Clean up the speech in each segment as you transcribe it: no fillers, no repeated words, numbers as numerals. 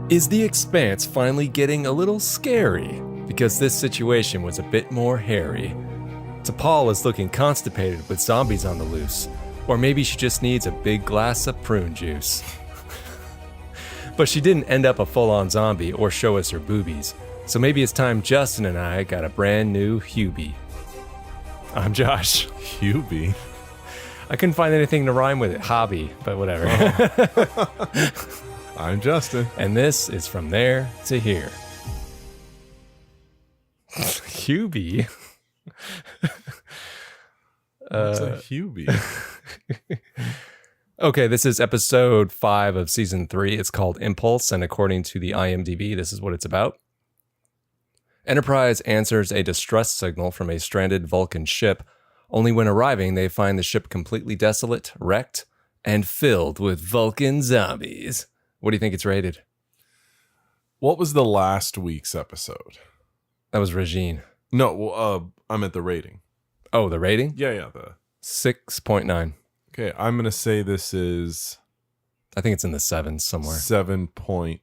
Is the Expanse finally getting a little scary? Because this situation was a bit more hairy. T'Pol is looking constipated with zombies on the loose. Or maybe she just needs a big glass of prune juice. But she didn't end up a full-on zombie or show us her boobies. So maybe it's time Justin and I got a brand new Hubie. I'm Josh. Hubie? I couldn't find anything to rhyme with it. Hobby, but whatever. Oh. I'm Justin. And this is From There to Here. Hubie? What's a Hubie? Okay, this is episode 5 of season 3. It's called Impulse, and according to the IMDb, this is what it's about. Enterprise answers a distress signal from a stranded Vulcan ship. Only when arriving, they find the ship completely desolate, wrecked, and filled with Vulcan zombies. What do you think it's rated? What was the last week's episode? That was Regine. No, I'm at the rating. Oh, the rating? Yeah. 6.9. Okay, I'm going to say this is... I think it's in the 7s somewhere. 7.1.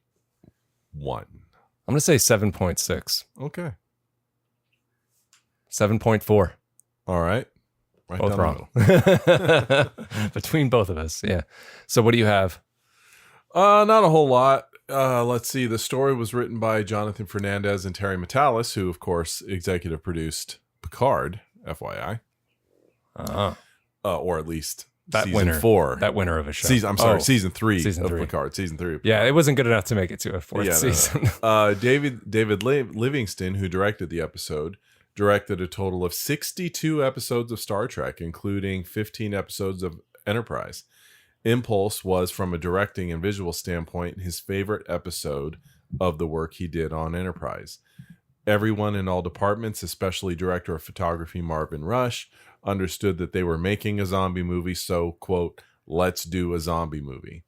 I'm going to say 7.6. Okay. 7.4. All right. Right both down wrong. the middle. Between both of us, yeah. So what do you have? Not a whole lot. Let's see. The story was written by Jonathan Fernandez and Terry Metalis, who, of course, executive produced Picard, FYI. Or at least that season winner, 4. That winner of a show. Season 3 of Picard. Season 3 of Picard. Yeah, it wasn't good enough to make it to a 4th season. No. David Livingston, who directed the episode, directed a total of 62 episodes of Star Trek, including 15 episodes of Enterprise. Impulse was, from a directing and visual standpoint, his favorite episode of the work he did on Enterprise. Everyone in all departments, especially director of photography Marvin Rush, understood that they were making a zombie movie, so, quote, let's do a zombie movie.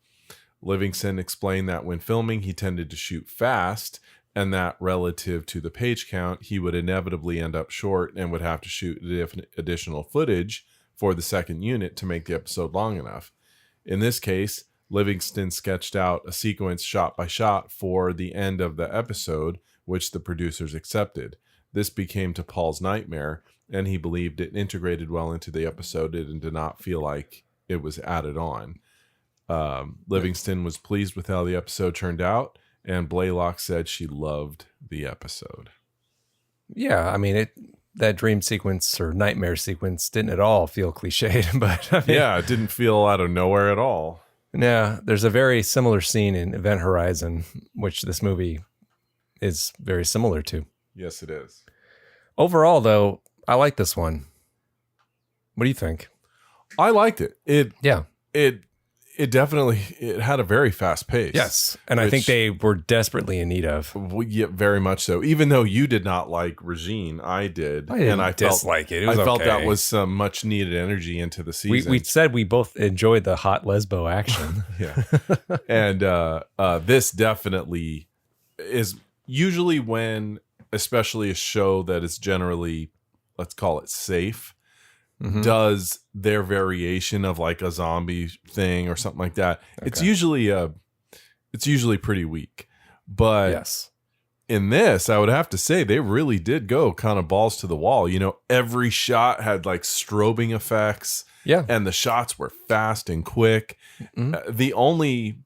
Livingston explained that when filming, he tended to shoot fast, and that relative to the page count, he would inevitably end up short and would have to shoot additional footage for the second unit to make the episode long enough. In this case, Livingston sketched out a sequence shot by shot for the end of the episode, which the producers accepted. This became T'Pol's nightmare, and he believed it integrated well into the episode and did not feel like it was added on. Livingston was pleased with how the episode turned out, and Blaylock said she loved the episode. Yeah, I mean, that dream sequence or nightmare sequence didn't at all feel cliched, but I mean, yeah, it didn't feel out of nowhere at all. Yeah, there's a very similar scene in Event Horizon, which this movie is very similar to. Yes, it is. Overall, though, I like this one. What do you think? I liked it. It definitely had a very fast pace. Yes, and I think they were desperately in need of. Yeah, very much so. Even though you did not like Regine, I did. And I dislike it. It was felt that was some much needed energy into the season. We said we both enjoyed the hot lesbo action. Yeah, and this definitely is usually when, especially a show that is generally, let's call it safe, does their variation of like a zombie thing or something like that. Okay. It's usually pretty weak. But yes, in this, I would have to say they really did go kind of balls to the wall. You know, every shot had like strobing effects. Yeah. And the shots were fast and quick. The only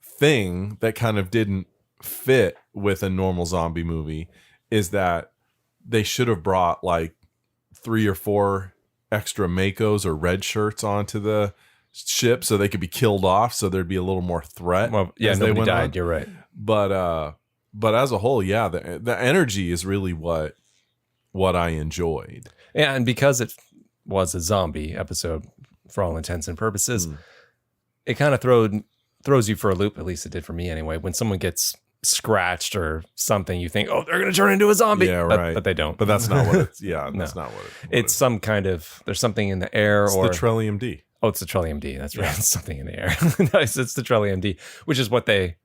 thing that kind of didn't fit with a normal zombie movie is that they should have brought like 3 or 4 extra Makos or red shirts onto the ship so they could be killed off, so thered be a little more threat. Well, yeah, nobody died. On. You're right. But as a whole, yeah, the energy is really what I enjoyed. Yeah, and because it was a zombie episode for all intents and purposes, it kind of throws you for a loop. At least it did for me anyway. When someone gets scratched or something, you think, oh, they're going to turn into a zombie. Yeah, right. But they don't. But that's not what it's, yeah, that's not what it's some kind of, there's something in the air it's or. the Trillium D. Oh, it's the Trillium D. That's right. It's something in the air. Nice. It's the Trillium D, which is what they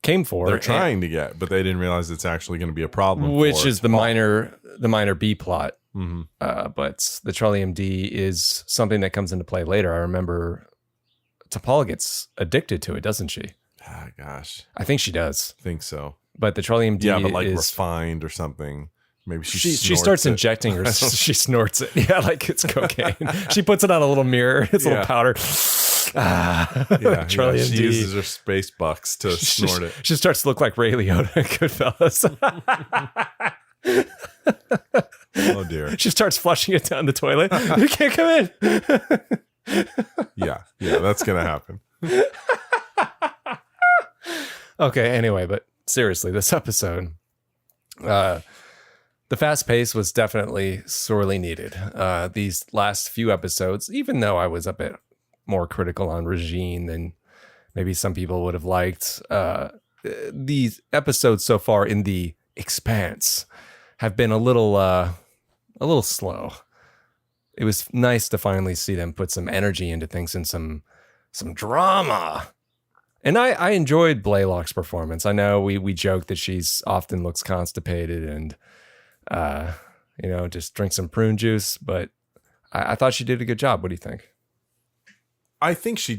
came for. They're trying to get, but they didn't realize it's actually going to be a problem. Which is the minor B plot. But the Trillium D is something that comes into play later. I remember T'Pol gets addicted to it, doesn't she? Gosh, I think she does. I think so. But the Trillium D but like is refined or something. Maybe she starts injecting her. She snorts it. Yeah, like it's cocaine. She puts it on a little mirror. It's a little powder. Trillium she D. uses her space bucks to snort it. She starts to look like Ray Liotta in Goodfellas. Oh dear. She starts flushing it down the toilet. You can't come in. Yeah, that's gonna happen. Okay, anyway, but seriously, this episode, the fast pace was definitely sorely needed. These last few episodes, even though I was a bit more critical on Regine than maybe some people would have liked, these episodes so far in The Expanse have been a little slow. It was nice to finally see them put some energy into things and some drama. And I enjoyed Blaylock's performance. I know we joke that she's often looks constipated and, just drink some prune juice. But I thought she did a good job. What do you think? I think she...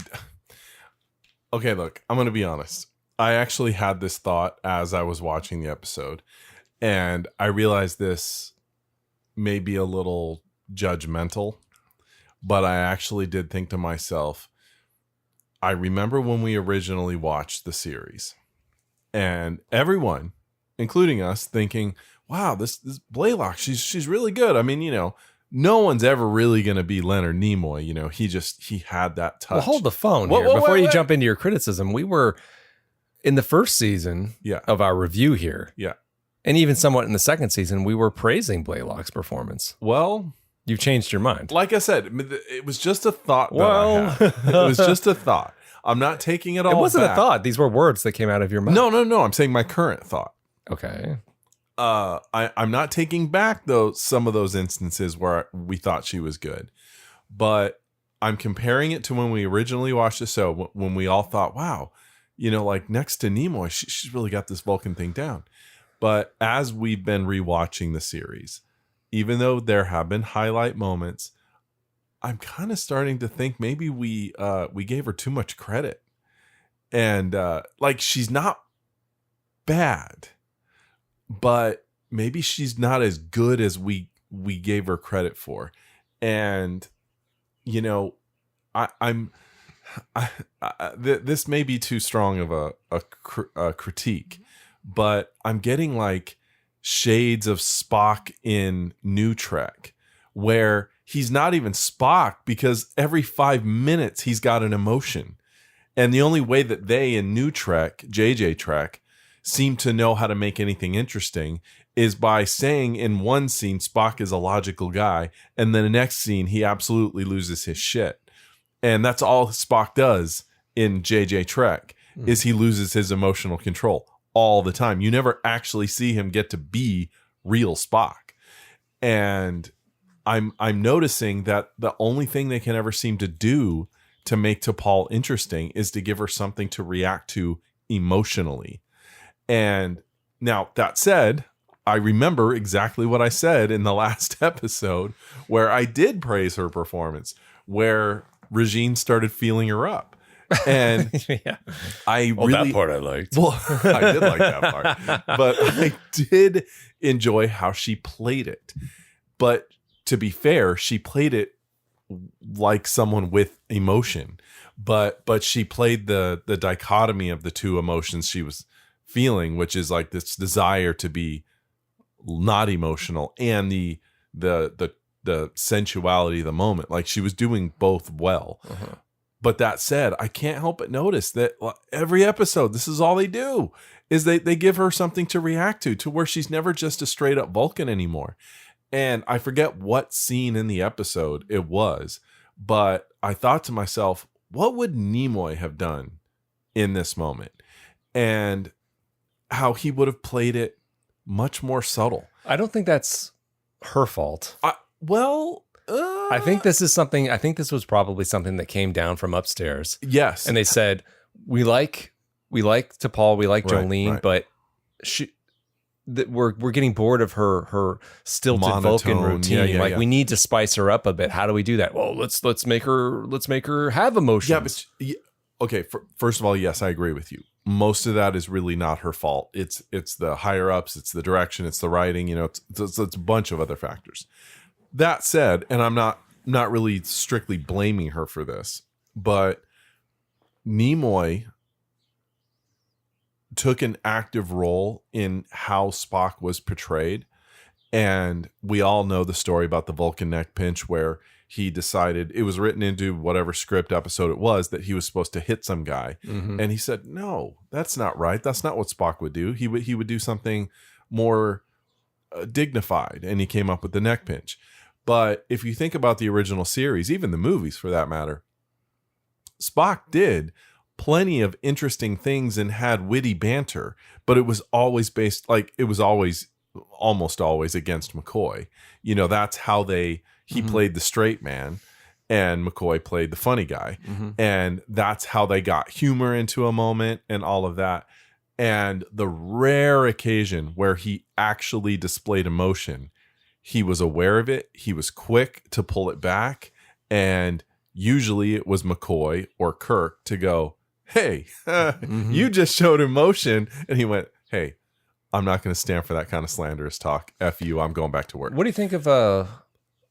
Okay, look, I'm going to be honest. I actually had this thought as I was watching the episode. And I realized this may be a little judgmental. But I actually did think to myself... I remember when we originally watched the series and everyone, including us, thinking, wow, this Blaylock, she's really good. I mean, no one's ever really going to be Leonard Nimoy. He had that touch. Well, hold the phone here. Before you jump into your criticism, we were in the first season of our review here. Yeah. And even somewhat in the second season, we were praising Blaylock's performance. Well... You've changed your mind. Like I said, it was just a thought that I had. It was just a thought. I'm not taking it all back. It wasn't a thought. These were words that came out of your mouth. No. I'm saying my current thought. Okay. I'm not taking back some of those instances where we thought she was good. But I'm comparing it to when we originally watched the show, when we all thought, wow, like next to Nimoy, she's really got this Vulcan thing down. But as we've been rewatching the series, even though there have been highlight moments, I'm kind of starting to think maybe we gave her too much credit. And she's not bad, but maybe she's not as good as we gave her credit for. And this may be too strong of a critique, but I'm getting like shades of Spock in New Trek, where he's not even Spock because every 5 minutes he's got an emotion. And the only way that they in New Trek, JJ Trek, seem to know how to make anything interesting is by saying in one scene Spock is a logical guy, and then the next scene he absolutely loses his shit. And that's all Spock does in JJ Trek, is he loses his emotional control all the time. You never actually see him get to be real Spock. And I'm noticing that the only thing they can ever seem to do to make T'Pol interesting is to give her something to react to emotionally. And now, that said, I remember exactly what I said in the last episode where I did praise her performance, where Regine started feeling her up. And yeah. that part I liked. Well, I did like that part. But I did enjoy how she played it. But to be fair, she played it like someone with emotion. But she played the dichotomy of the two emotions she was feeling, which is like this desire to be not emotional and the sensuality of the moment. Like she was doing both well. Uh-huh. But that said, I can't help but notice that every episode, this is all they do, is they give her something to react to where she's never just a straight up Vulcan anymore. And I forget what scene in the episode it was, but I thought to myself, what would Nimoy have done in this moment? And how he would have played it much more subtle. I don't think that's her fault. I think this was probably something that came down from upstairs. Yes. And they said, we like T'Pol, we like Jolene, right. But we're getting bored of her stilted Vulcan routine. Yeah. We need to spice her up a bit. How do we do that? Well, let's make her have emotions. Yeah, but okay. First of all, yes, I agree with you. most of that is really not her fault. It's the higher ups, it's the direction, it's the writing, it's a bunch of other factors. That said, and I'm not really strictly blaming her for this, but Nimoy took an active role in how Spock was portrayed. And we all know the story about the Vulcan neck pinch, where he decided, it was written into whatever script episode it was, that he was supposed to hit some guy. Mm-hmm. And he said, no, that's not right. That's not what Spock would do. He would do something more dignified. And he came up with the neck pinch. But if you think about the original series, even the movies for that matter, Spock did plenty of interesting things and had witty banter, but it was always almost always against McCoy. That's how he played the straight man and McCoy played the funny guy. Mm-hmm. And that's how they got humor into a moment and all of that. And the rare occasion where he actually displayed emotion, he was aware of it. He was quick to pull it back. And usually it was McCoy or Kirk to go, hey, you just showed emotion. And he went, hey, I'm not going to stand for that kind of slanderous talk. F you, I'm going back to work. What do you think of,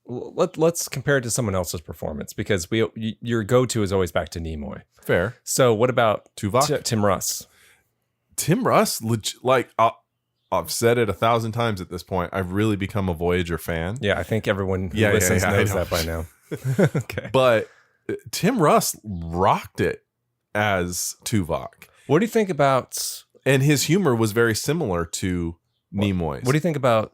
let's compare it to someone else's performance, because your go-to is always back to Nimoy. Fair. So what about Tuvok? Tim Russ? Tim Russ, I've said it 1,000 times at this point. I've really become a Voyager fan. Yeah, I think everyone who listens knows that by now. Okay. But Tim Russ rocked it as Tuvok. What do you think about... And his humor was very similar to Nimoy's. What do you think about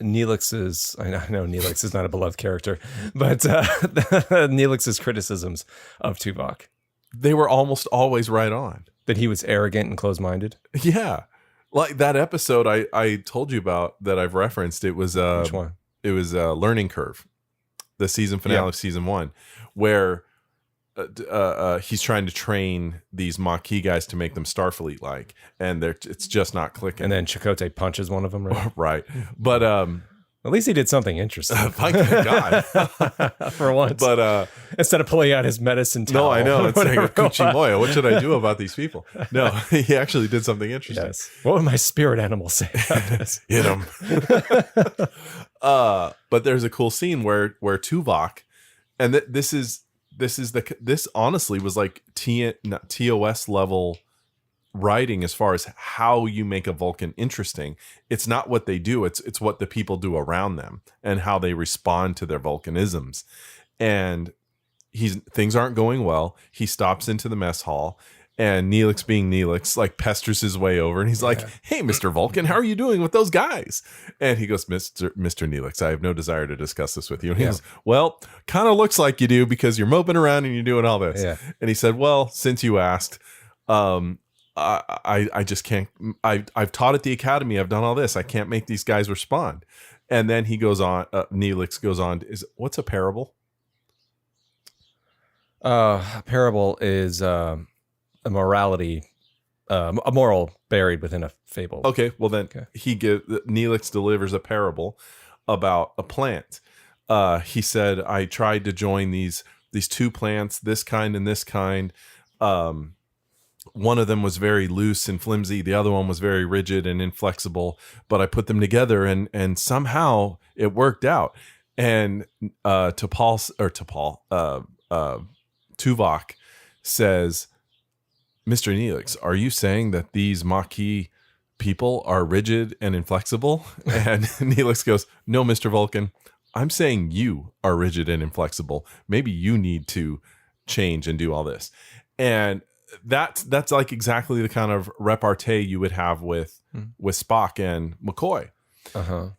Neelix's... I know Neelix is not a beloved character, but Neelix's criticisms of Tuvok? They were almost always right on. That he was arrogant and closed-minded? Yeah. Like that episode I told you about that I've referenced. It was which one? It was Learning Curve, the season finale of season 1, where he's trying to train these Maquis guys to make them Starfleet-like, and it's just not clicking. And then Chakotay punches one of them, right? Right. But at least he did something interesting. Thank God. For once. But instead of pulling out his medicine towel. No, I know. It's like, Kuchimoya, what should I do about these people? No, he actually did something interesting. Yes. What would my spirit animal say about this? Hit him. But there's a cool scene where Tuvok, and this honestly was like TOS level writing as far as how you make a Vulcan interesting. It's not what they do, it's what the people do around them and how they respond to their Vulcanisms. And things aren't going well. He stops into the mess hall, and Neelix, being Neelix, like pesters his way over, and he's like, hey, Mr. Vulcan, how are you doing with those guys? And he goes, Mr. Neelix, I have no desire to discuss this with you. And he goes, well, kind of looks like you do, because you're moping around and you're doing all this. Yeah. And he said, well, since you asked, I just can't. I've taught at the academy. I've done all this. I can't make these guys respond. And then he goes on. Neelix goes on. What's a parable? A parable is a morality, a moral buried within a fable. Okay. Well, then Neelix delivers a parable about a plant. He said, I tried to join these two plants, this kind and this kind. One of them was very loose and flimsy. The other one was very rigid and inflexible, but I put them together and somehow it worked out. And Tuvok says, Mr. Neelix, are you saying that these Maquis people are rigid and inflexible? And Neelix goes, no, Mr. Vulcan, I'm saying you are rigid and inflexible. Maybe you need to change and do all this. And that's like exactly the kind of repartee you would have with Spock and McCoy.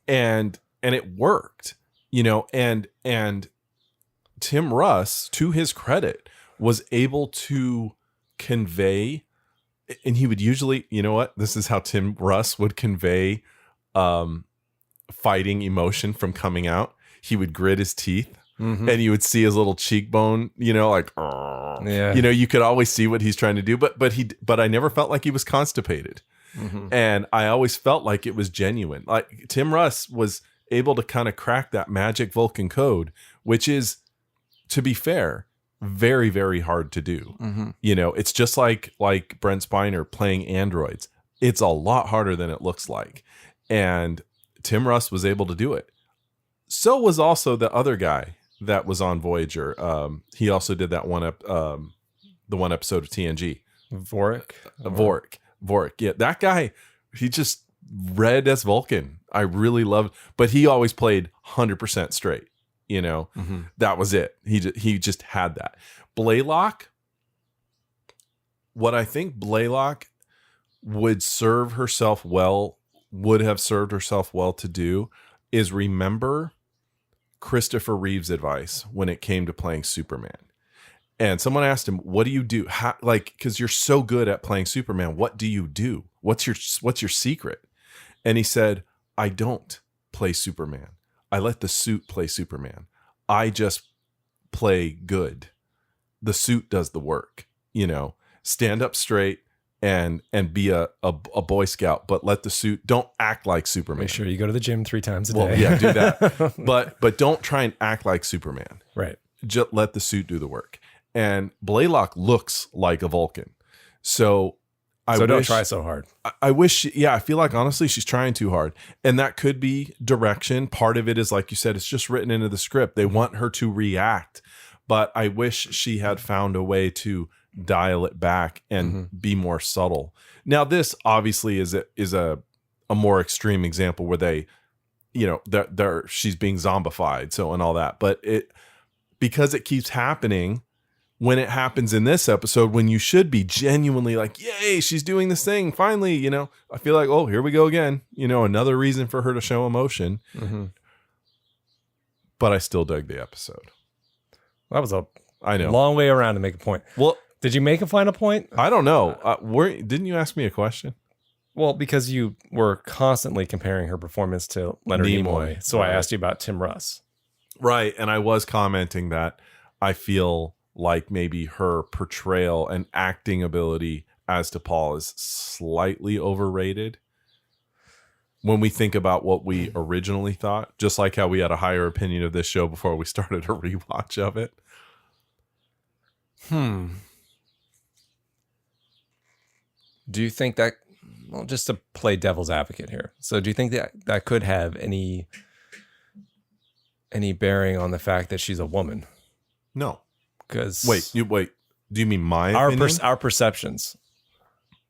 And it worked, and Tim Russ, to his credit, was able to convey, and he would usually, this is how Tim Russ would convey fighting emotion from coming out. He would grit his teeth. Mm-hmm. And you would see his little cheekbone, like, you could always see what he's trying to do, but I never felt like he was constipated. Mm-hmm. And I always felt like it was genuine. Like Tim Russ was able to kind of crack that magic Vulcan code, which is, to be fair, very, very hard to do. Mm-hmm. You know, it's just like Brent Spiner playing androids. It's a lot harder than it looks like. And Tim Russ was able to do it. So was also the other guy that was on Voyager. He also did that the one episode of TNG. Vorik. Yeah, that guy, he just read as Vulcan. I really loved, but he always played 100% straight. You know, that was it. He just had that. Blaylock, what I think Blaylock would have served herself well to do is remember Christopher Reeve's advice when it came to playing Superman. And someone asked him, what do you do? Because you're so good at playing Superman, what do you do? What's your secret? And he said, I don't play Superman. I let the suit play Superman. I just play good. The suit does the work, you know, stand up straight and be a Boy Scout, but let the suit, don't act like Superman. Make sure you go to the gym 3 times a day. Well, yeah, do that. but don't try and act like Superman. Right. Just let the suit do the work. And Blaylock looks like a Vulcan. So don't try so hard. I wish, I feel like honestly she's trying too hard. And that could be direction. Part of it is, like you said, it's just written into the script. They want her to react. But I wish she had found a way to dial it back and be more subtle. Now, this obviously is a more extreme example where they, you know, she's being zombified, so and all that. But because it keeps happening. When it happens in this episode, when you should be genuinely like, yay, she's doing this thing. Finally, you know, I feel like, oh, here we go again. You know, another reason for her to show emotion. But I still dug the episode. That was a I know. long way around to make a point. Well, did you make a final point? I don't know. Didn't you ask me a question? Well, because you were constantly comparing her performance to Leonard Nimoy. So I asked you about Tim Russ. Right. And I was commenting that I feel like maybe her portrayal and acting ability as to Paul is slightly overrated when we think about what we originally thought, just like how we had a higher opinion of this show before we started a rewatch of it. Do you think that, well, just to play devil's advocate here, so do you think that could have any bearing on the fact that she's a woman? No. Because wait. Do you mean my opinion? Our perceptions?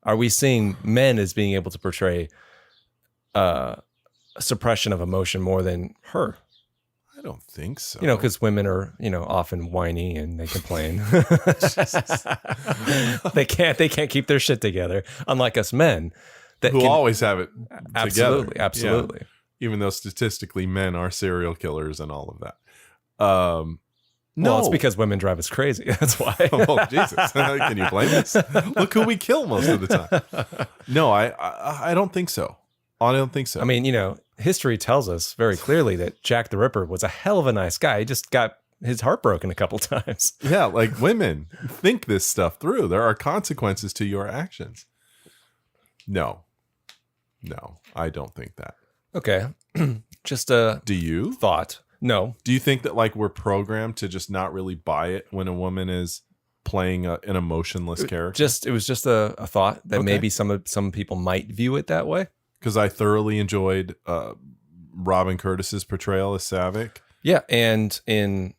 Are we seeing men as being able to portray a suppression of emotion more than her? I don't think so. You know, because women are, you know, often whiny and they complain. They can't keep their shit together. Unlike us men, who always have it absolutely, together. absolutely. Yeah. Even though statistically men are serial killers and all of that. No, well, it's because women drive us crazy. That's why. Oh, Jesus. Can you blame us? Look who we kill most of the time. No, I don't think so. I don't think so. I mean, you know, history tells us very clearly that Jack the Ripper was a hell of a nice guy. He just got his heart broken a couple times. Yeah, like women, think this stuff through. There are consequences to your actions. No, I don't think that. Okay. Just a Do you? Thought. No. Do you think that like we're programmed to just not really buy it when a woman is playing an emotionless character? It was just a thought that maybe some people might view it that way. Because I thoroughly enjoyed Robin Curtis's portrayal as Savick. Yeah, and in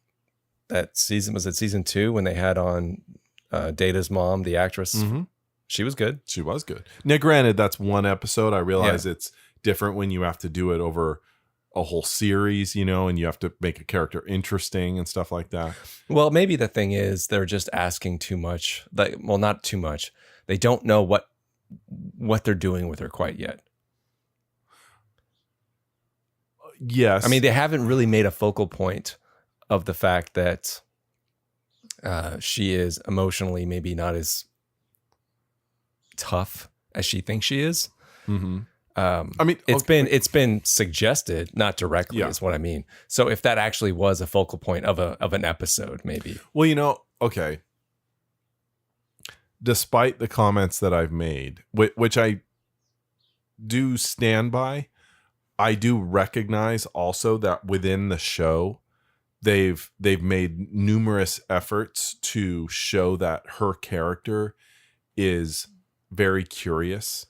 that season, was it season 2 when they had on Data's mom, the actress? She was good. She was good. Now, granted, that's one episode. I realize it's different when you have to do it over a whole series, you know, and you have to make a character interesting and stuff like that. Well, maybe the thing is they're just asking too much. Like, well, not too much. They don't know what they're doing with her quite yet. Yes. I mean, they haven't really made a focal point of the fact that she is emotionally maybe not as tough as she thinks she is. I mean, it's been suggested, not directly, is what I mean. So if that actually was a focal point of an episode, maybe. Well, you know, okay. Despite the comments that I've made, which I do stand by, I do recognize also that within the show, they've made numerous efforts to show that her character is very curious.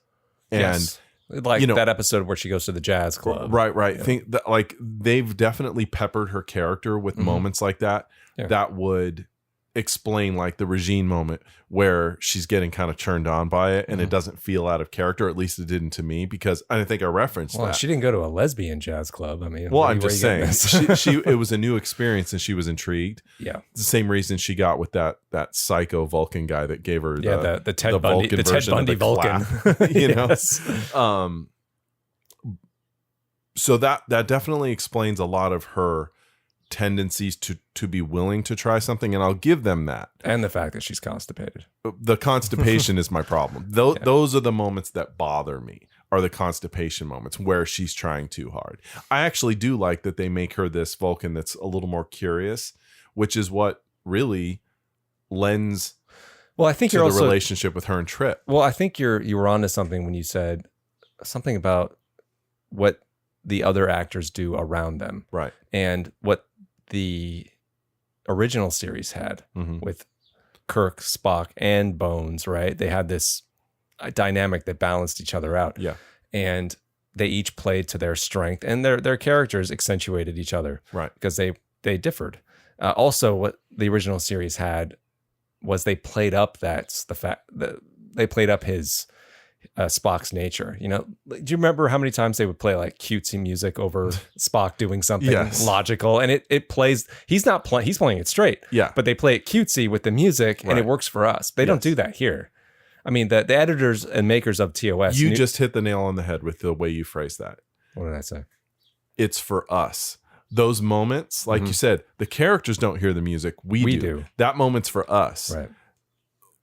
And Yes. Like that episode where she goes to the jazz club. Right. Yeah. Think that like they've definitely peppered her character with moments like that that would explain like the Regine moment where she's getting kind of turned on by it and it doesn't feel out of character. At least it didn't to me, because I think I referenced that. She didn't go to a lesbian jazz club. I mean, well, I'm just saying she it was a new experience and she was intrigued. Yeah. It's the same reason she got with that psycho Vulcan guy that gave her the Ted Bundy, the Ted Bundy Vulcan. You know? So that definitely explains a lot of her tendencies to be willing to try something, and I'll give them that. And the fact that she's constipated. The constipation is my problem. Those are the moments that bother me, are the constipation moments where she's trying too hard. I actually do like that they make her this Vulcan that's a little more curious, which is what really lends I think to you're the also, relationship with her and Trip. Well, I think you were onto something when you said something about what the other actors do around them. Right. And what the original series had with Kirk, Spock, and Bones, right? They had this dynamic that balanced each other out. Yeah. And they each played to their strength, and their characters accentuated each other. Right. Because they differed. Also, what the original series had was they played up they played up his Spock's nature. You know, do you remember how many times they would play like cutesy music over Spock doing something logical, and it plays, he's playing it straight. Yeah. But they play it cutesy with the music and it works for us. They don't do that here. I mean, the editors and makers of TOS. You just hit the nail on the head with the way you phrased that. What did I say? It's for us. Those moments, like you said, the characters don't hear the music. We do. That moment's for us. Right.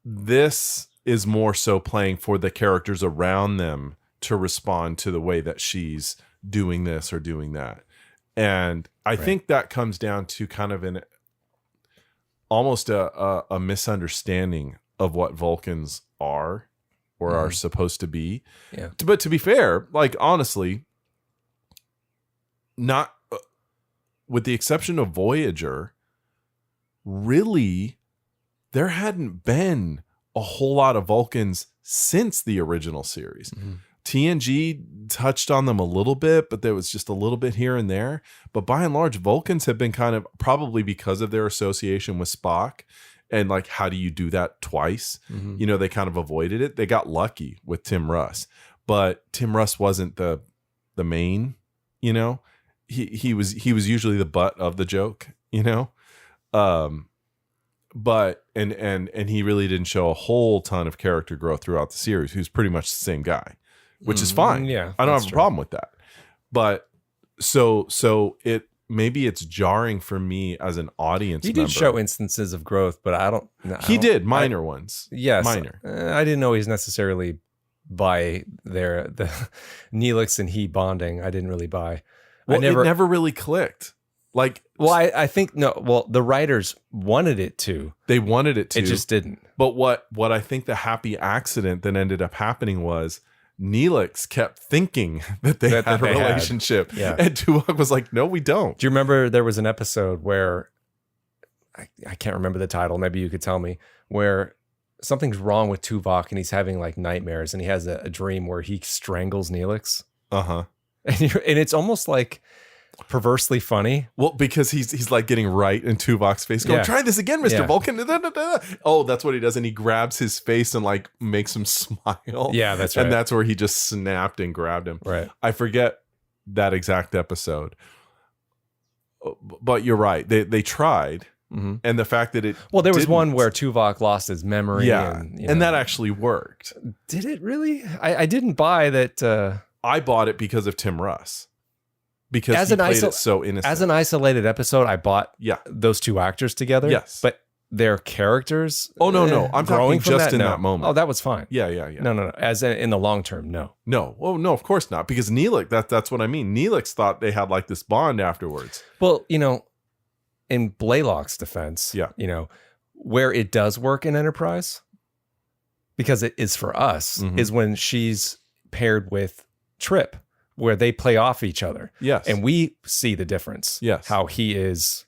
This is more so playing for the characters around them to respond to the way that she's doing this or doing that. And I think that comes down to kind of almost a misunderstanding of what Vulcans are or are supposed to be. Yeah. But to be fair, like honestly, not with the exception of Voyager, really, there hadn't been a whole lot of Vulcans since the original series. TNG touched on them a little bit, but there was just a little bit here and there. But by and large, Vulcans have been kind of, probably because of their association with Spock and like, how do you do that twice? You know, they kind of avoided it. They got lucky with Tim Russ, but Tim Russ wasn't the main, you know, he was usually the butt of the joke, you know? But and he really didn't show a whole ton of character growth throughout the series. He was pretty much the same guy, which is fine. Yeah, I don't have a problem with that. But so maybe it's jarring for me as an audience member. He did show instances of growth, but he did minor ones. Yes, minor. I didn't always necessarily buy the Neelix and he bonding. I didn't really buy. Well, it never really clicked. Like, well, I think no. Well, the writers wanted it to. They wanted it to. It just didn't. But what I think the happy accident that ended up happening was Neelix kept thinking that they had a relationship, and Tuvok was like, "No, we don't." Do you remember there was an episode where I can't remember the title. Maybe you could tell me, where something's wrong with Tuvok and he's having like nightmares and he has a dream where he strangles Neelix. And it's almost like perversely funny. Well, because he's like getting right in Tuvok's face, going, "Try this again, Mr. Vulcan." Oh, that's what he does, and he grabs his face and like makes him smile. Yeah, that's right. And that's where he just snapped and grabbed him. Right. I forget that exact episode, but you're right. They tried, and the fact that there was one where Tuvok lost his memory. and that actually worked. Did it really? I didn't buy that. I bought it because of Tim Russ. Because he played it so innocent. As an isolated episode, I bought those two actors together. Yes. But their characters... Oh, no. I'm talking just in that moment. Oh, that was fine. Yeah. No. As in the long term, no. No. Oh, no, of course not. Because Neelix, that's what I mean. Neelix thought they had like this bond afterwards. Well, you know, in Blaylock's defense, you know, where it does work in Enterprise, because it is for us, is when she's paired with Trip, where they play off each other. Yes. And we see the difference. Yes. How he is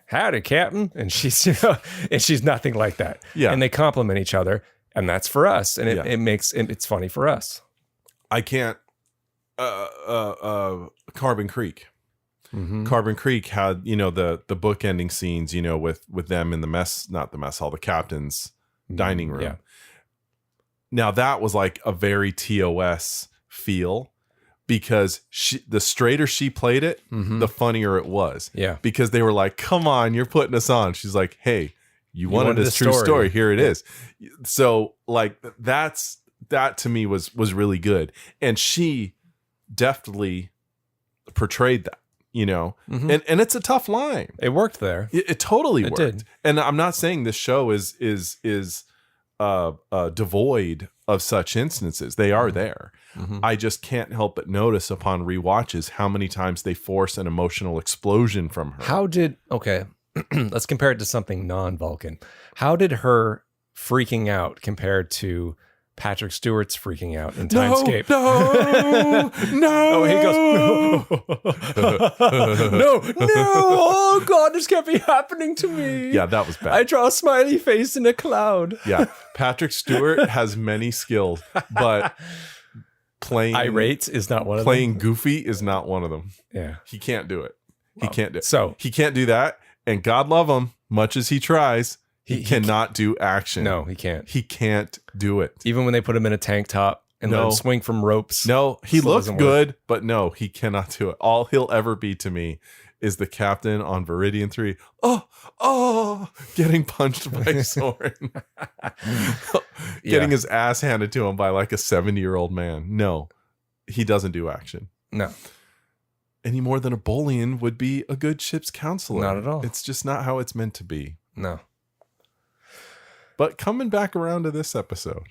howdy, Captain. And she's, and she's nothing like that. Yeah. And they compliment each other. And that's for us. And it makes it's funny for us. I can't, Carbon Creek. Mm-hmm. Carbon Creek had, the book ending scenes, with them in the not the mess hall, the captain's dining room. Yeah. Now that was like a very TOS feel, because the straighter she played it, the funnier it was. Yeah. Because they were like, come on, you're putting us on. She's like, hey, you wanted this true story. Here it is. So like that to me was really good. And she deftly portrayed that, Mm-hmm. and it's a tough line. It worked there. It totally worked. Did. And I'm not saying this show is devoid of such instances. They are there. Mm-hmm. I just can't help but notice upon rewatches how many times they force an emotional explosion from her. Let's compare it to something non-Vulcan. How did her freaking out compared to Patrick Stewart's freaking out in Timescape? No. Oh, he goes, no. Oh, God, this can't be happening to me. Yeah, that was bad. I draw a smiley face in a cloud. Yeah, Patrick Stewart has many skills, but playing irate is not one of them. Playing goofy is not one of them. Yeah, he can't do it. He can't do it. So he can't do that. And God love him, much as he tries, he cannot do action. No, he can't. He can't do it. Even when they put him in a tank top and let him swing from ropes. No, he looks good, but no, he cannot do it. All he'll ever be to me is the captain on Viridian 3. Oh, getting punched by Soren. Getting his ass handed to him by like a 70-year-old man. No, he doesn't do action. No. Any more than a Bolian would be a good ship's counselor. Not at all. It's just not how it's meant to be. No. But coming back around to this episode,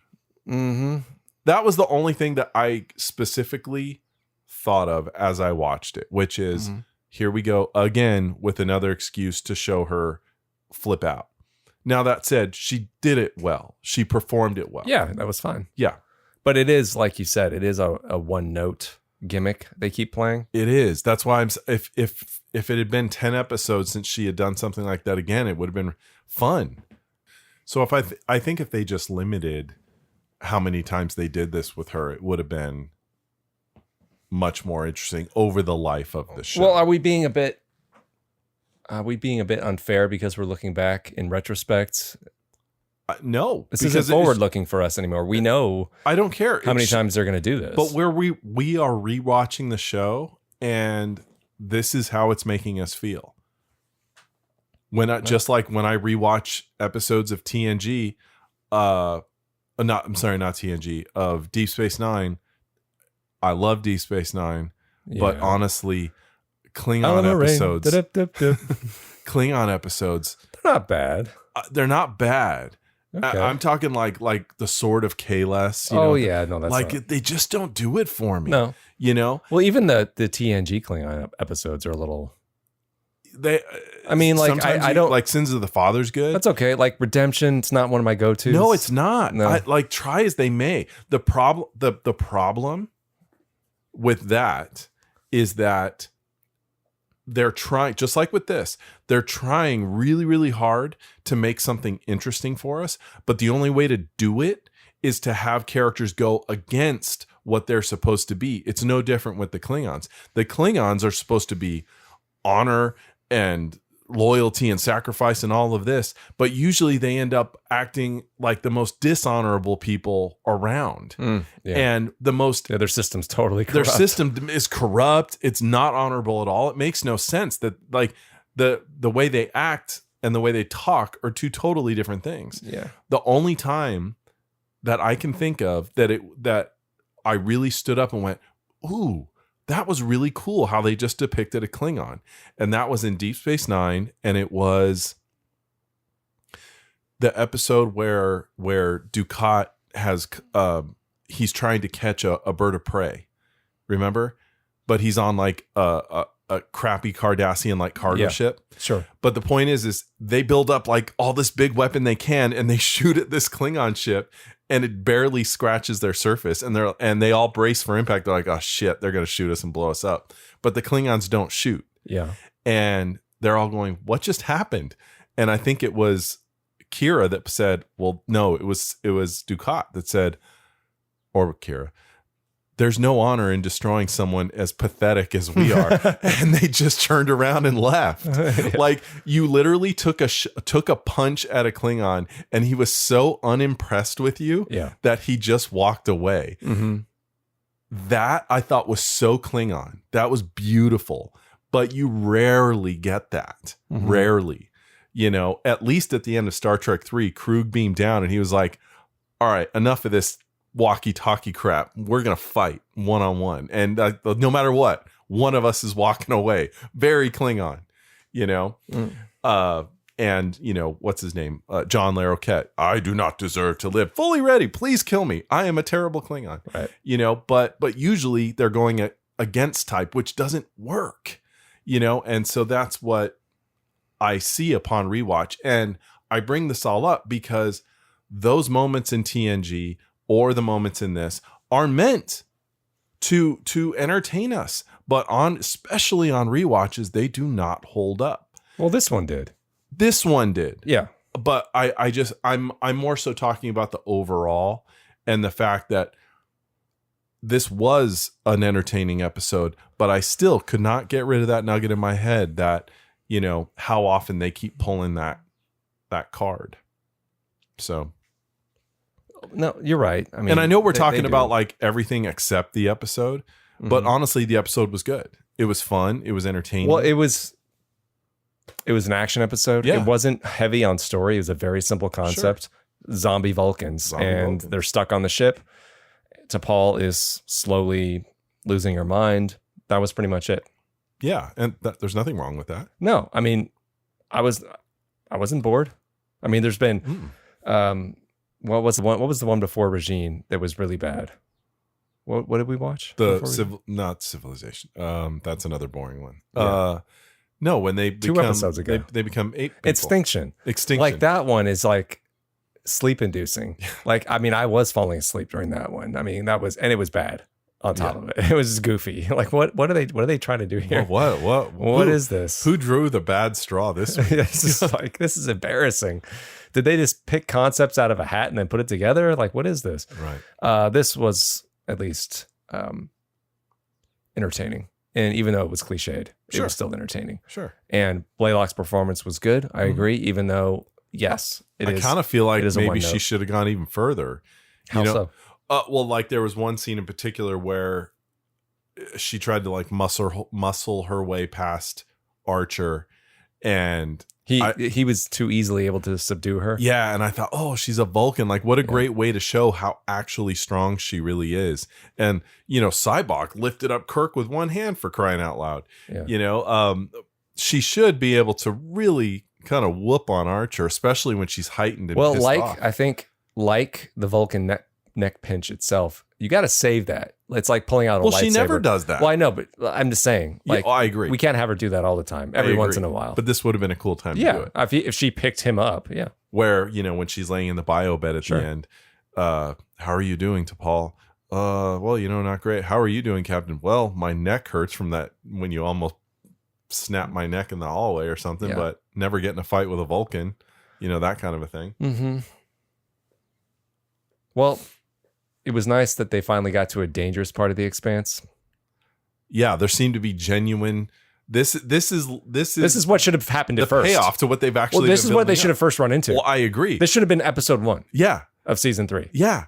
that was the only thing that I specifically thought of as I watched it, which is, here we go again with another excuse to show her flip out. Now, that said, she did it well. She performed it well. Yeah, that was fine. Yeah. But it is, like you said, it is a one-note gimmick they keep playing. It is. That's why if it had been 10 episodes since she had done something like that again, it would have been fun. So if I think if they just limited how many times they did this with her, it would have been much more interesting over the life of the show. Well, are we being a bit unfair because we're looking back in retrospect? No, this isn't forward looking for us anymore. We know. I don't care how many times they're going to do this. But where we are rewatching the show, and this is how it's making us feel. Just like when I rewatch episodes of TNG, not TNG, of Deep Space Nine. I love Deep Space Nine, but honestly, Klingon episodes, Klingon episodes, they're not bad. They're not bad. Okay. I'm talking like the Sword of Kahless. That's they just don't do it for me. No, Well, even the TNG Klingon episodes are a little. I don't like Sins of the Father's good. That's okay. Like Redemption, it's not one of my go-tos. No, it's not. No. Try as they may. The problem with that is that they're trying, just like with this, they're trying really, really hard to make something interesting for us. But the only way to do it is to have characters go against what they're supposed to be. It's no different with the Klingons. The Klingons are supposed to be honor and loyalty and sacrifice and all of this, but usually they end up acting like the most dishonorable people around. And their system's totally corrupt. Their system is corrupt. It's not honorable at all. It makes no sense that the way they act and the way they talk are two totally different things. Yeah. The only time that I can think of that I really stood up and went, ooh, that was really cool how they just depicted a Klingon. And that was in Deep Space Nine. And it was the episode where Dukat has, he's trying to catch a bird of prey. Remember? But he's on like a crappy Cardassian like cargo ship. Sure. But the point is they build up like all this big weapon they can, and they shoot at this Klingon ship, and it barely scratches their surface, and they all brace for impact. They're like, oh shit, they're gonna shoot us and blow us up. But the Klingons don't shoot. Yeah. And they're all going, what just happened? And I think it was Kira that said, well, no, it was Dukat that said, or Kira, there's no honor in destroying someone as pathetic as we are. And they just turned around and left. Yeah. Like, you literally took a punch at a Klingon, and he was so unimpressed with you that he just walked away. Mm-hmm. That I thought was so Klingon. That was beautiful. But you rarely get that. Mm-hmm. Rarely. You know, at least at the end of Star Trek 3, Krug beamed down and he was like, all right, enough of this walkie-talkie crap. We're going to fight one-on-one. And no matter what, one of us is walking away. Very Klingon, you know? And, you know, what's his name? John Larroquette. I do not deserve to live. Fully ready. Please kill me. I am a terrible Klingon. Right. You know, but usually they're going against type, which doesn't work, you know? And so that's what I see upon rewatch. And I bring this all up because those moments in TNG or the moments in this are meant to entertain us, but especially on rewatches, they do not hold up. Well, this one did. This one did. Yeah. But I'm more so talking about the overall and the fact that this was an entertaining episode, but I still could not get rid of that nugget in my head that, you know, how often they keep pulling that card. So no, you're right. I mean, and I know we're talking about like everything except the episode, but honestly, the episode was good. It was fun. It was entertaining. Well, it was an action episode. Yeah. It wasn't heavy on story. It was a very simple concept. Sure. Zombie Vulcans. They're stuck on the ship. T'Pol is slowly losing her mind. That was pretty much it. Yeah, and there's nothing wrong with that. No, I mean, I wasn't bored. I mean, there's been what was the one before Regine that was really bad? What did we watch? Not Civilization. That's another boring one. Yeah. No, when they become 2 episodes ago, they become 8 people. Extinction. Like that one is like sleep inducing. Like, I mean, I was falling asleep during that one. I mean, it was bad on top of it. It was goofy. Like, what are they trying to do here? What is this? Who drew the bad straw this week? This is embarrassing. Did they just pick concepts out of a hat and then put it together? Like, what is this? Right. This was at least entertaining. And even though it was cliched, it was still entertaining. Sure. And Blaylock's performance was good. I agree, even though, yes, I kind of feel like maybe she should have gone even further. How so? Well, like there was one scene in particular where she tried to like muscle her way past Archer, and he was too easily able to subdue her. Yeah, and I thought, oh, she's a Vulcan. Like, what a great way to show how actually strong she really is. And you know, Cybok lifted up Kirk with one hand, for crying out loud. Yeah. You know, she should be able to really kind of whoop on Archer, especially when she's heightened and pissed off. I think like the Vulcan neck pinch itself, you got to save that. It's like pulling out a lightsaber. Well, she never does that. Well, I know, but I'm just saying. Like, I agree. We can't have her do that all the time. Every once in a while. But this would have been a cool time to do it. If she picked him up, yeah. Where, you know, when she's laying in the bio bed at the end, how are you doing, T'Pol? Well, you know, not great. How are you doing, Captain? Well, my neck hurts from that when you almost snapped my neck in the hallway or something, but never get in a fight with a Vulcan. You know, that kind of a thing. Mm-hmm. Well, it was nice that they finally got to a dangerous part of the Expanse. Yeah, there seemed to be genuine. This is what should have happened at first. Payoff to what they've actually. Well, this is what they should have first run into. Well, I agree. This should have been episode 1. Yeah, of season 3. Yeah.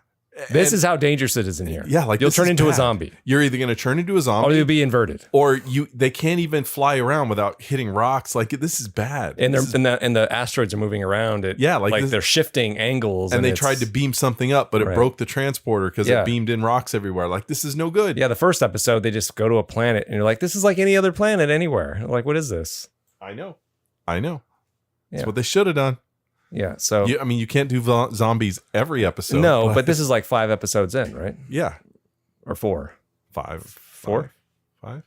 This is how dangerous it is in here. Yeah, like you'll turn into a zombie. You're either going to turn into a zombie, or you'll be inverted, or they can't even fly around without hitting rocks. Like, this is bad. And the asteroids are moving around. They're shifting angles. And they tried to beam something up, but it broke the transporter because it beamed in rocks everywhere. Like, this is no good. Yeah, the first episode they just go to a planet and you're like, this is like any other planet anywhere. Like, what is this? I know. That's what they should have done. Yeah, so you can't do zombies every episode. No, but this is like 5 episodes in, right? Yeah, or 4, 5, 4, 5.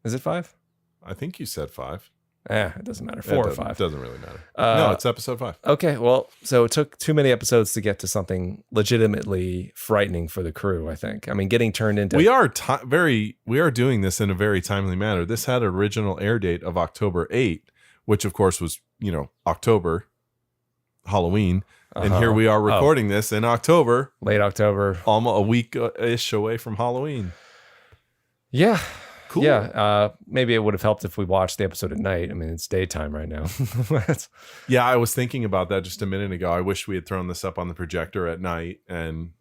Is it 5? I think you said 5. It doesn't matter. 4 or 5. It doesn't really matter. No, it's episode 5. Okay, well, so it took too many episodes to get to something legitimately frightening for the crew, I think. I mean, getting turned into... We are doing this in a very timely manner. This had an original air date of October 8, which of course was, October, Halloween. And here we are recording this in October. Late October. Almost a week-ish away from Halloween. Yeah. Cool. Yeah, maybe it would have helped if we watched the episode at night. I mean, it's daytime right now. Yeah, I was thinking about that just a minute ago. I wish we had thrown this up on the projector at night and,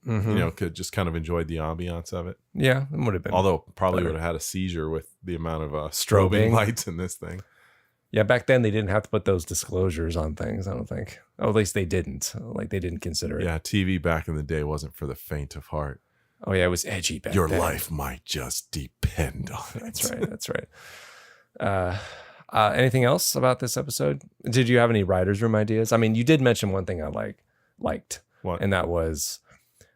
could just kind of enjoy the ambiance of it. Yeah, it would have been. Although probably better. would have had a seizure with the amount of strobing lights in this thing. Yeah, back then they didn't have to put those disclosures on things, I don't think. Oh, at least they didn't. Like, they didn't consider it. Yeah, TV back in the day wasn't for the faint of heart. Oh, yeah, it was edgy back Your then. life might just depend on it. That's right. Anything else about this episode? Did you have any writer's room ideas? I mean, you did mention one thing I liked. What? And that was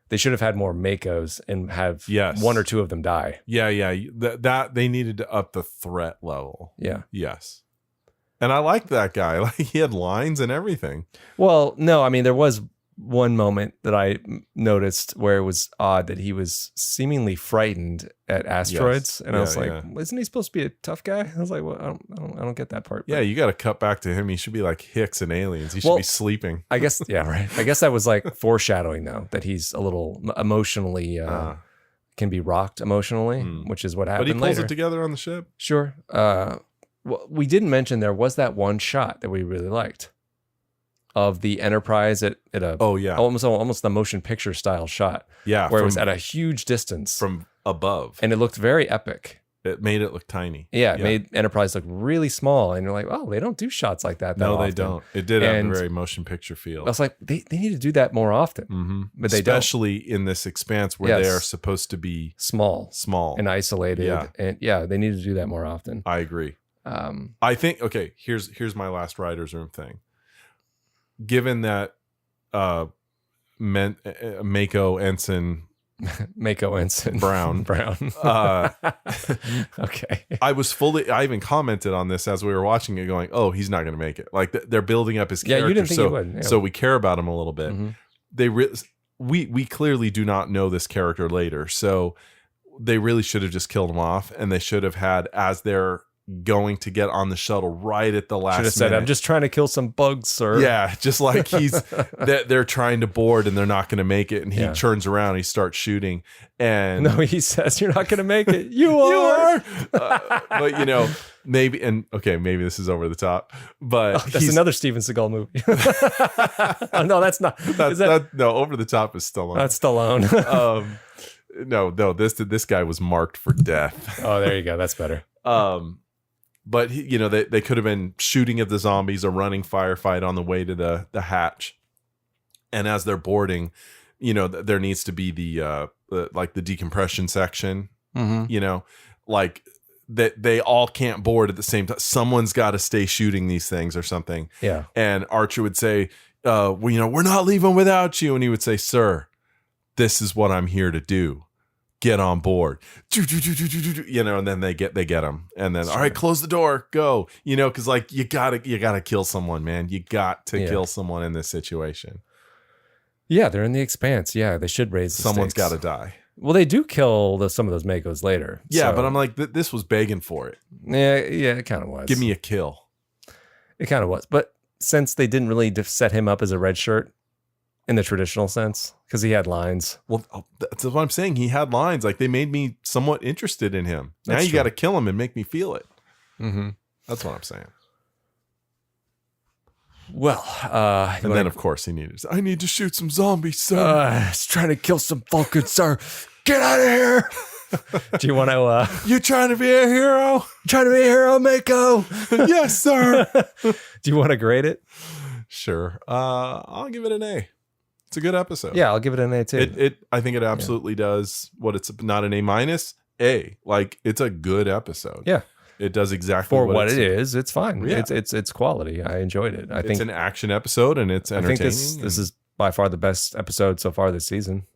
they should have had more Makos and have Yes. 1 or 2 of them die. Yeah. That they needed to up the threat level. Yeah. Yes. And I liked that guy. Like, he had lines and everything. Well, no, I mean, there was one moment that I noticed where it was odd that he was seemingly frightened at asteroids, and I was like, "Isn't he supposed to be a tough guy?" I was like, "Well, I don't get that part." Yeah, you got to cut back to him. He should be like Hicks in Aliens. He should be sleeping. I guess, yeah, right. I guess that was like foreshadowing, though, that he's a little emotionally can be rocked emotionally, which is what happened. But he pulls later. it together on the ship. Sure. Well, we didn't mention there was that one shot that we really liked of the Enterprise at a almost the motion picture style shot. Yeah, where it was at a huge distance from above, and it looked very epic. It made it look tiny. Yeah, it made Enterprise look really small, and you're like, oh, they don't do shots like that. No, often. They don't. It did have a very motion picture feel. I was like, they need to do that more often, but they don't. Especially in this expanse where they are supposed to be small and isolated. Yeah. And they need to do that more often. I agree. I think here's my last writer's room thing. Given that Mako Ensign Brown okay, I even commented on this as we were watching it, going, oh, he's not going to make it. Like, they're building up his character. Yeah, you didn't think he would. Yeah. So we care about him a little bit. We clearly do not know this character later, so they really should have just killed him off, and they should have had, as they're going to get on the shuttle right at the last should have said, minute, I'm just trying to kill some bugs, sir. Yeah, just like they're trying to board and they're not going to make it, and he turns around and he starts shooting, and no, he says, you're not going to make it. You are. But maybe this is over the top, but that's another Steven Seagal movie. Oh, no, that's not. Over the Top is Stallone. That's Stallone. No, this guy was marked for death. Oh, there you go. That's better. But they could have been shooting at the zombies, a running firefight on the way to the hatch, and as they're boarding, there needs to be the decompression section. Like that they all can't board at the same time. Someone's got to stay shooting these things or something. Yeah. And Archer would say, we're not leaving without you, and he would say, sir, this is what I'm here to do. Get on board, and then they get them, and then all right, close the door, go, because like you gotta kill someone, man. You got to kill someone in this situation. Yeah, they're in the Expanse. Yeah, they should raise the someone's stakes. Got to die. Well, they do kill some of those Makos later. Yeah, but I'm like, this was begging for it. Yeah, it kind of was. Give me a kill. It kind of was, but since they didn't really set him up as a red shirt in the traditional sense, because he had lines. Well, that's what I'm saying. He had lines. Like, they made me somewhat interested in him. Now you got to kill him and make me feel it. Mm-hmm. That's what I'm saying. Well, and then of course I need to shoot some zombies, sir. He's trying to kill some Vulcans, sir. Get out of here. Do you want to? You trying to be a hero? Trying to be a hero, Mako? Yes, sir. Do you want to grade it? Sure. I'll give it an A. It's a good episode. Yeah, I'll give it an A too. I think it absolutely does what it's not an A-. A. Like, it's a good episode. Yeah. It does exactly for what it is. It's fine. Yeah. It's quality. I enjoyed it. I think it's an action episode and it's entertaining. I think this is by far the best episode so far this season.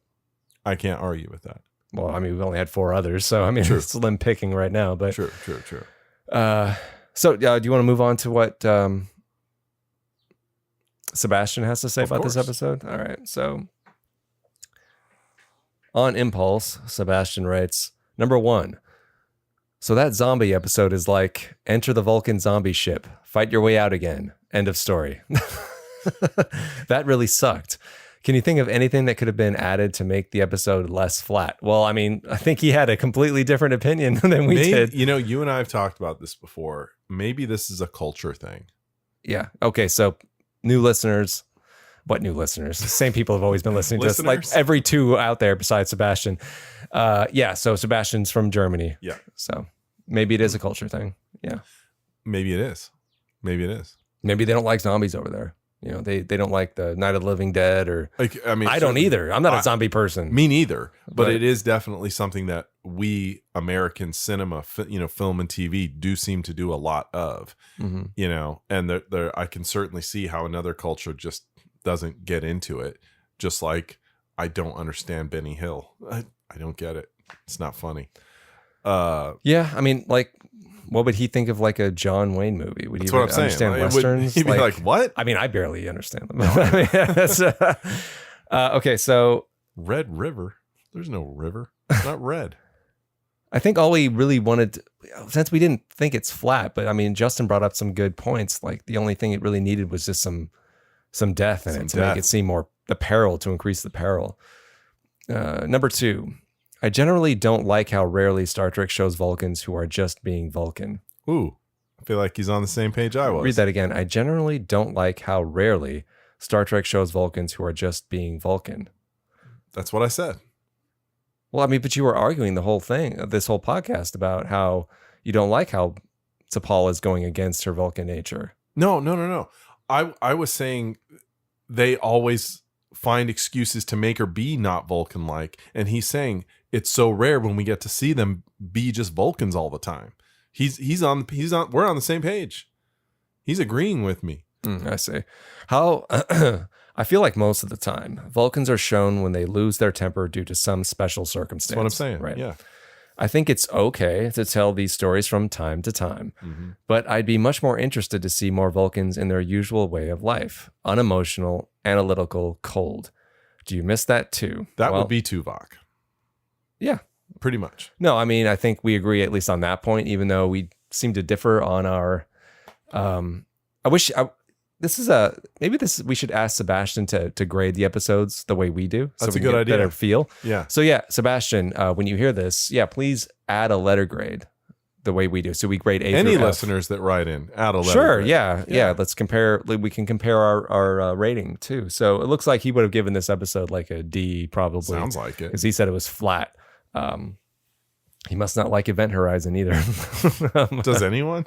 I can't argue with that. Well, I mean, we've only had 4 others, so I mean, it's slim picking right now. But true. So do you want to move on to what Sebastian has to say about this episode? All right. So on Impulse, Sebastian writes, number 1. So that zombie episode is like, enter the Vulcan zombie ship, fight your way out again. End of story. That really sucked. Can you think of anything that could have been added to make the episode less flat? Well, I mean, I think he had a completely different opinion than we did. You know, you and I have talked about this before. Maybe this is a culture thing. Yeah. Okay. So new listeners. What new listeners? Same people have always been listening to us. Like every 2 out there besides Sebastian. Yeah. So Sebastian's from Germany. Yeah. So maybe it is a culture thing. Yeah. Maybe it is. Maybe it is. Maybe they don't like zombies over there. You know, they don't like the Night of the Living Dead or like, I mean, I don't either. I'm not a zombie person. Me neither. But it is definitely something that we American cinema, film and TV do seem to do a lot of, you know, and there I can certainly see how another culture just doesn't get into it. Just like I don't understand Benny Hill. I don't get it. It's not funny. Yeah. I mean, like, what would he think of like a John Wayne movie? Would he That's what I'm saying. understand Westerns? He'd be like, what? I mean, I barely understand them. I mean, that's, okay, so Red River. There's no river. It's not red. I think all we really wanted, since we didn't think it's flat, but I mean, Justin brought up some good points. Like the only thing it really needed was just some death in it to make it seem more the peril, to increase the peril. Number 2. I generally don't like how rarely Star Trek shows Vulcans who are just being Vulcan. Ooh, I feel like he's on the same page I was. Read that again. I generally don't like how rarely Star Trek shows Vulcans who are just being Vulcan. That's what I said. Well, I mean, but you were arguing the whole thing, this whole podcast, about how you don't like how T'Pol is going against her Vulcan nature. No. I was saying they always find excuses to make her be not Vulcan-like, and he's saying it's so rare when we get to see them be just Vulcans all the time. We're on the same page. He's agreeing with me. I see. How I feel like most of the time Vulcans are shown when they lose their temper due to some special circumstance. That's what I'm saying. Right. Yeah. I think it's okay to tell these stories from time to time, but I'd be much more interested to see more Vulcans in their usual way of life, unemotional, analytical, cold. Do you miss that too? That would be Tuvok. Yeah. Pretty much. No, I mean, I think we agree at least on that point, even though we seem to differ on our, we should ask Sebastian to grade the episodes the way we do. That's so a good idea. Better feel. Yeah. So yeah, Sebastian, when you hear this, please add a letter grade the way we do. So we grade A Any through F. listeners that write in, add a letter Sure. grade. Yeah. Let's compare. We can compare our rating too. So it looks like he would have given this episode like a D, probably. Sounds like it. Because he said it was flat. He must not like Event Horizon either. Does anyone?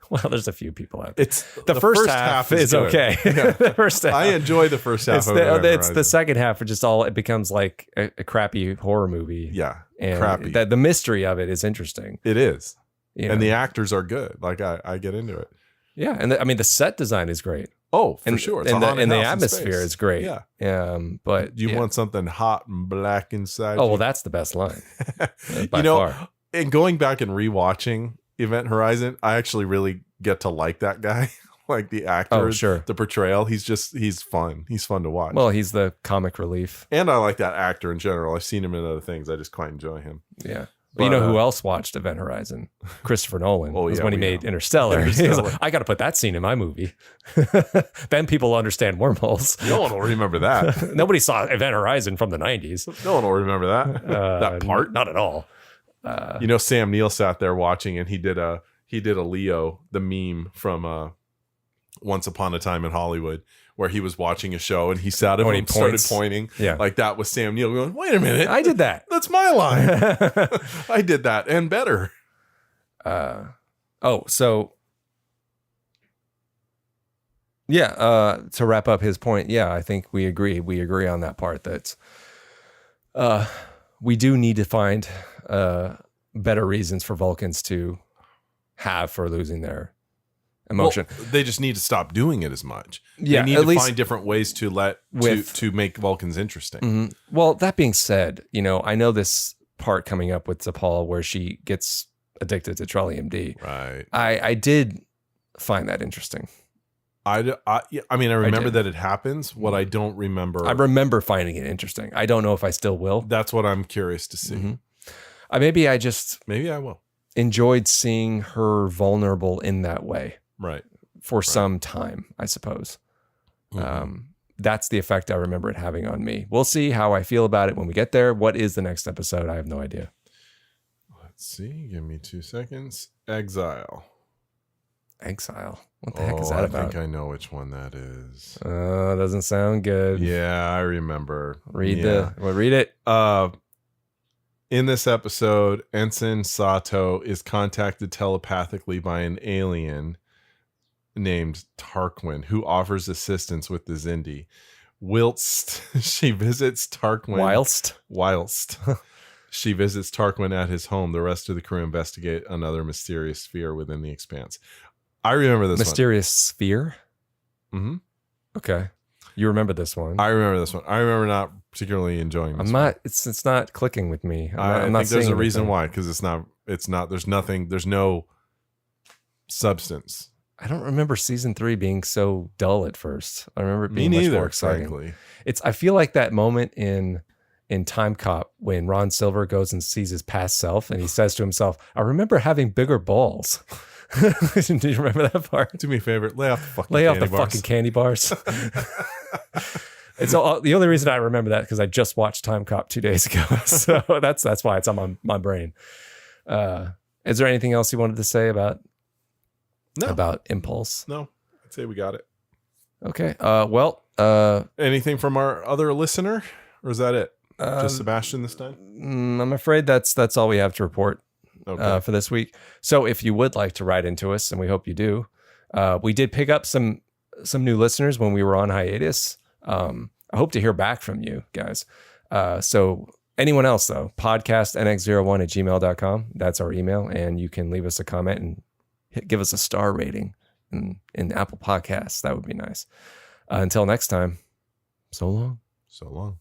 Well, there's a few people out there. It's the first half is good. okay. Yeah. The first half. I enjoy the first half. It's the second half. It becomes like a crappy horror movie. Yeah, and crappy. The mystery of it is interesting. It is, You and know? the actors are good. Like I get into it. Yeah, and I mean the set design is great. Oh, for sure. It's and a haunted the house in atmosphere space. is great. Yeah. But You want something hot and black inside. Oh, you? well, that's the best line. By You know, far. and going back and rewatching Event Horizon, I actually really get to like that guy. Like the actor, Oh, sure. the portrayal. He's fun. He's fun to watch. Well, he's the comic relief. And I like that actor in general. I've seen him in other things. I just quite enjoy him. Yeah. But, you know who else watched Event Horizon? Christopher Nolan. Oh, was yeah, when he we made know. Interstellar. He was Interstellar. like, I got to put that scene in my movie. Then people understand wormholes. No one will remember that. Nobody saw Event Horizon from the 90s. No one will remember that. That part. Not at all. You know, Sam Neill sat there watching, and he did a Leo, the meme from Once Upon a Time in Hollywood, where he was watching a show and he sat up When he and started points. pointing. Yeah. Like that was Sam Neill going, wait a minute. I did that. That's my line. I did that and better. To wrap up his point, I think we agree. We agree on that part that we do need to find better reasons for Vulcans to have for losing their emotion. Well, they just need to stop doing it as much. Yeah, they need at to least find different ways to to make Vulcans interesting. Mhm. Well, that being said, I know this part coming up with T'Pol where she gets addicted to Trollium D. Right. I did find that interesting. I mean, I remember did. that it happens. What I don't remember. I remember finding it interesting. I don't know if I still will. That's what I'm curious to see. Mm-hmm. Maybe I will. Enjoyed seeing her vulnerable in that way. Right. For some time, I suppose. That's the effect I remember it having on me. We'll see how I feel about it when we get there. What is the next episode? I have no idea. Let's see. Give me 2 seconds. Exile. What the heck is that about? I think I know which one that is. Doesn't sound good. Yeah, I remember. Read it. In this episode, Ensign Sato is contacted telepathically by an alien named Tarquin, who offers assistance with the Xindi. Whilst she visits Tarquin. Whilst she visits Tarquin at his home, the rest of the crew investigate another mysterious sphere within the expanse. I remember this mysterious sphere? Mm-hmm. Okay. You remember this one. I remember this one. I remember not particularly enjoying this one. It's not clicking with me. I think there's a reason why, because it's not, there's no substance. I don't remember season 3 being so dull at first. I remember it being much more exciting. Frankly. I feel like that moment in Time Cop when Ron Silver goes and sees his past self and he says to himself, I remember having bigger balls. Do you remember that part? Do me a favor, lay off the fucking candy bars. It's the only reason I remember that because I just watched Time Cop 2 days ago, so that's why it's on my brain. Is there anything else you wanted to say about Impulse? No, I'd say we got it. Okay. Anything from our other listener, or is that it? Just Sebastian this time? I'm afraid that's all we have to report. Okay. For this week. So if you would like to write into us, and we hope you do, we did pick up some new listeners when we were on hiatus. I hope to hear back from you guys. So anyone else though, podcastnx01@gmail.com. That's our email. And you can leave us a comment and give us a star rating in Apple Podcasts. That would be nice. Until next time, so long. So long.